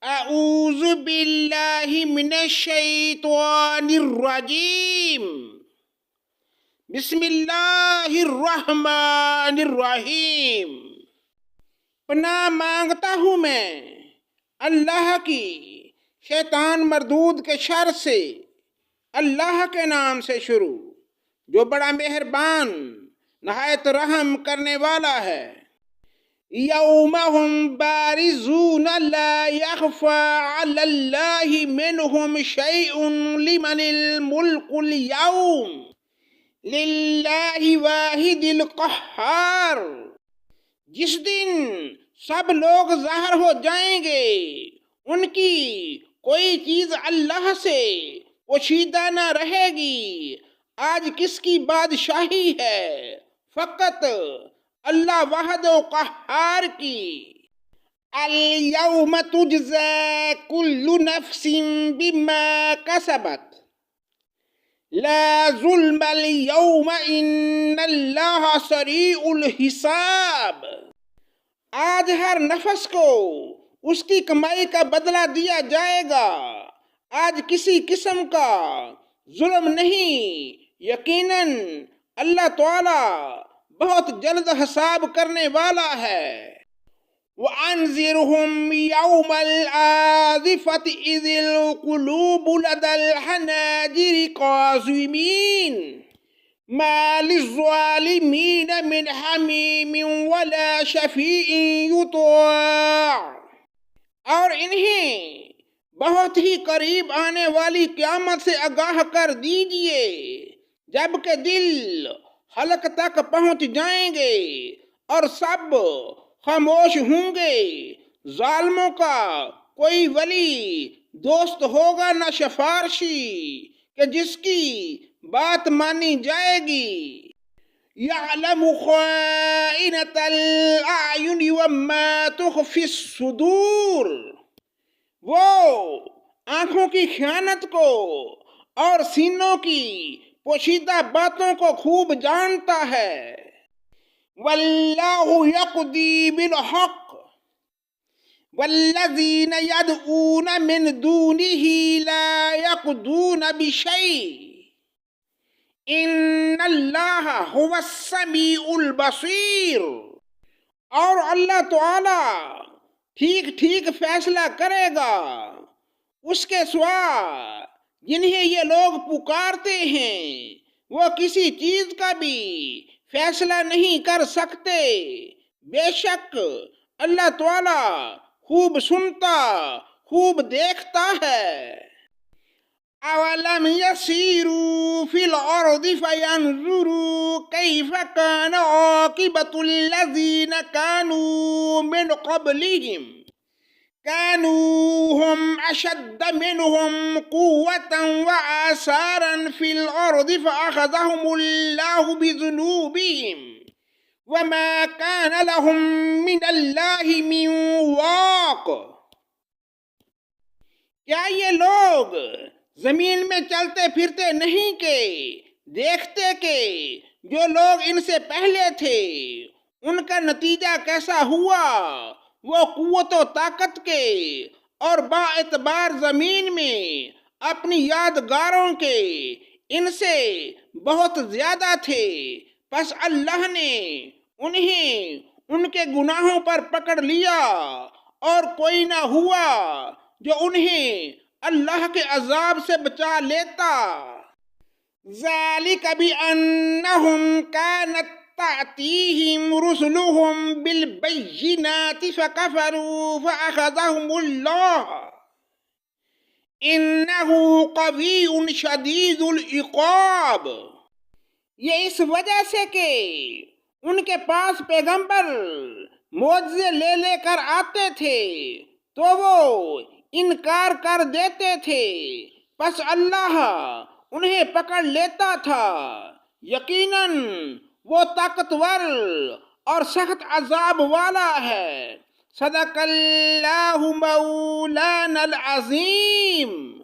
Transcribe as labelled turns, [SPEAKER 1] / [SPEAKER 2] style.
[SPEAKER 1] اعوذ باللہ من الشیطان الرجیم بسم اللہ الرحمن الرحیم۔ پناہ مانگتا ہوں میں اللہ کی شیطان مردود کے شر سے، اللہ کے نام سے شروع جو بڑا مہربان نہایت رحم کرنے والا ہے۔ یوم ہم بارزون لا یخفی علی اللہ منہم شیء لمن الملک اليوم للہ واحد القہار۔ جس دن سب لوگ ظاہر ہو جائیں گے، ان کی کوئی چیز اللہ سے پوشیدہ نہ رہے گی۔ آج کس کی بادشاہی ہے؟ فقط اللہ واحد و قہار کی۔ الیوم تجزی کل نفس بما کسبت لا ظلم اليوم ان اللہ سریع الحساب۔ آج ہر نفس کو اس کی کمائی کا بدلہ دیا جائے گا۔ آج کسی قسم کا ظلم نہیں، یقیناً اللہ تعالی بہت جلد حساب کرنے والا ہے۔ وَأَنذِرْهُمْ يَوْمَ الْآزِفَةِ إِذِ الْقُلُوبُ لَدَى الْحَنَاجِرِ كَاظِمِينَ مَا لِلظَّالِمِينَ مِنْ حَمِيمٍ وَلَا شَفِيعٍ يُطَاعُ۔ اور انہیں بہت ہی قریب آنے والی قیامت سے آگاہ کر دیجئے، جبکہ دل حلق تک پہنچ جائیں گے اور سب خاموش ہوں گے۔ ظالموں کا کوئی ولی دوست ہوگا نہ سفارشی کہ جس کی بات مانی جائے گی۔ یعلم خائنۃ الاعین وما تخفی الصدور۔ وہ آنکھوں کی خیانت کو اور سینوں کی پوشیدہ باتوں کو خوب جانتا ہے۔ واللہ یقضی بالحق والذین یدعون من دونہ لا یقضون بشیء ان اللہ هو السمیع البصیر۔ اور اللہ تعالی ٹھیک ٹھیک فیصلہ کرے گا۔ اس کے سوا جنہیں یہ لوگ پکارتے ہیں وہ کسی چیز کا بھی فیصلہ نہیں کر سکتے۔ بے شک اللہ تعالی خوب سنتا، خوب دیکھتا ہے۔ اولم یسیروا فی الارض فینظروا کیف کان عاقبۃ الذین کانوا من قبلہم كانوا هم أشد منهم قوة وآثارا في الأرض فأخذهم الله بذنوبهم وما كان لهم من الله من واق۔ کیا یہ لوگ زمین میں چلتے پھرتے نہیں کہ دیکھتے کہ جو لوگ ان سے پہلے تھے ان کا نتیجہ کیسا ہوا؟ وہ قوت و طاقت کے اور با اعتبار زمین میں اپنی یادگاروں کے ان سے بہت زیادہ تھے، پس اللہ نے انہیں ان کے گناہوں پر پکڑ لیا اور کوئی نہ ہوا جو انہیں اللہ کے عذاب سے بچا لیتا۔ ذَلِكَ بِأَنَّهُمْ كَانَتْ تأتيهم رسلهم بالبينات فكفروا فأخذهم الله إنه قوي شديد العقاب۔ یہ اس وجہ سے کہ ان کے پاس پیغمبر معجزے لے لے کر آتے تھے تو وہ انکار کر دیتے تھے، پس اللہ انہیں پکڑ لیتا تھا۔ یقیناً وہ طاقتور اور سخت عذاب والا ہے۔ صدق اللہ مولانا العظیم۔